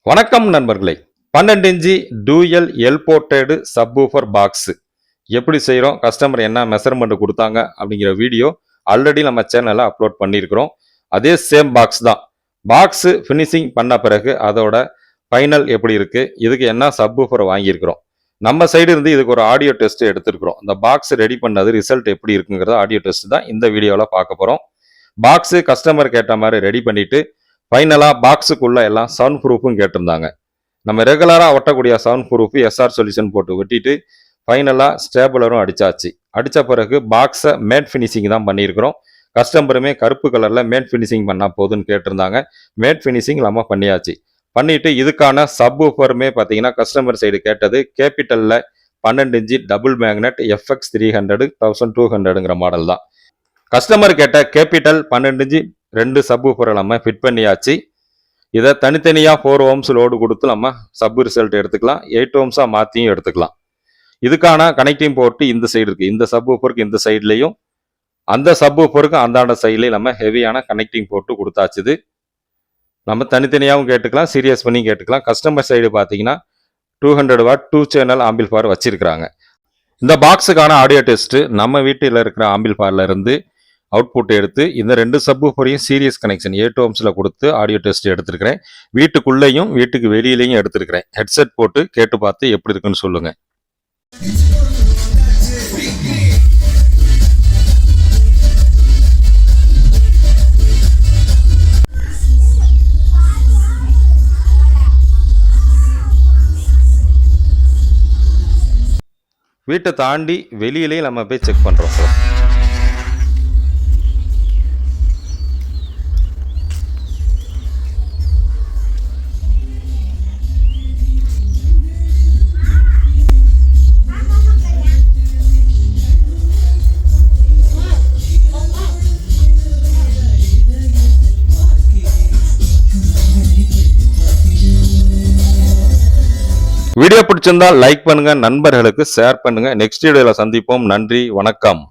வணக்கம் நண்பர்களே. 12 inch dual எல்போர்ட்டடு subwoofer box எப்படி செய்கிறோம், கஸ்டமர் என்ன மெஷர்மெண்ட் கொடுத்தாங்க அப்படிங்கிற வீடியோ ஆல்ரெடி நம்ம சேனலில் அப்லோட் பண்ணியிருக்கிறோம். அதே சேம் பாக்ஸ் தான். பாக்ஸு ஃபினிஷிங் பண்ண பிறகு அதோட ஃபைனல் எப்படி இருக்குது, இதுக்கு என்ன சப்வூஃபர் வாங்கியிருக்கிறோம், நம்ம சைடு இருந்து இதுக்கு ஒரு ஆடியோ டெஸ்ட் எடுத்துருக்கிறோம். இந்த பாக்ஸ் ரெடி பண்ணது ரிசல்ட் எப்படி இருக்குங்கிறத ஆடியோ டெஸ்ட் தான் இந்த வீடியோவில் பார்க்க போகிறோம். பாக்ஸு கஸ்டமர் கேட்ட மாதிரி ரெடி பண்ணிவிட்டு ஃபைனலாக பாக்ஸுக்குள்ளே எல்லாம் சவுண்ட் ப்ரூஃபும் கேட்டிருந்தாங்க. நம்ம ரெகுலராக ஒட்டக்கூடிய சவுண்ட் ப்ரூஃப் எஸ்ஆர் சொல்யூஷன் போட்டு ஒட்டிட்டு ஃபைனலாக ஸ்டேபிளரும் அடித்தாச்சு. அடித்த பிறகு பாக்ஸை மேட் ஃபினிஷிங் தான் பண்ணியிருக்கிறோம். கஸ்டமருமே கருப்பு கலரில் மேட் ஃபினிஷிங் பண்ணால் போதுன்னு கேட்டிருந்தாங்க. மேட் ஃபினிஷிங் நம்ம பண்ணியாச்சு. பண்ணிவிட்டு இதுக்கான சப்வூஃபருமே பார்த்தீங்கன்னா கஸ்டமர் சைடு கேட்டது கேபிட்டலில் 12 இன்ச்சி டபுள் மேக்னெட் FX 300 1200ங்கிற மாடல் தான். கஸ்டமர் கேட்ட கேபிட்டல் 12 இன்ச்சி 2 சப்வூஃபரை நம்ம ஃபிட் பண்ணியாச்சு. இதை தனித்தனியாக 4 ohms லோடு கொடுத்து நம்ம சப் ரிசல்ட் எடுத்துக்கலாம். 8 ohmஸாக மாற்றியும் எடுத்துக்கலாம். இதுக்கான கனெக்டிங் போர்ட்டு இந்த சைடு இருக்குது. இந்த சப்வூஃபருக்கு இந்த சைட்லேயும் அந்த சப்வூஃபருக்கு அந்தாண்ட சைட்லேயும் நம்ம ஹெவியான கனெக்டிங் போர்ட்டு கொடுத்தாச்சுது. நம்ம தனித்தனியாகவும் கேட்டுக்கலாம், சீரியஸ் பண்ணி கேட்டுக்கலாம். கஸ்டமர் சைடு பார்த்தீங்கன்னா 200 வாட் 2 சேனல் ஆம்பிள்ஃபயர் வச்சிருக்கிறாங்க. இந்த பாக்ஸுக்கான ஆடியோ டெஸ்ட்டு நம்ம வீட்டில் இருக்கிற ஆம்பிள்ஃபயர்ல இருந்து அவுட்புட் எடுத்து இந்த 2 சப்வூஃபரையும் சீரியஸ் கனெக்ஷன் 8 ohmஸ்ல கொடுத்து ஆடியோ டெஸ்ட் எடுத்துருக்கிறேன். வீட்டுக்குள்ளேயும் வீட்டுக்கு வெளியிலையும் எடுத்துருக்கிறேன். ஹெட்செட் போட்டு கேட்டு பார்த்து எப்படி இருக்குன்னு சொல்லுங்க. வீட்டை தாண்டி வெளியிலேயும் நம்ம போய் செக் பண்ணுறோம். வீடியோ பிடிச்சிருந்தா லைக் பண்ணுங்க, நண்பர்களுக்கு ஷேர் பண்ணுங்க. நெக்ஸ்ட் வீடியோல சந்திப்போம். நன்றி, வணக்கம்.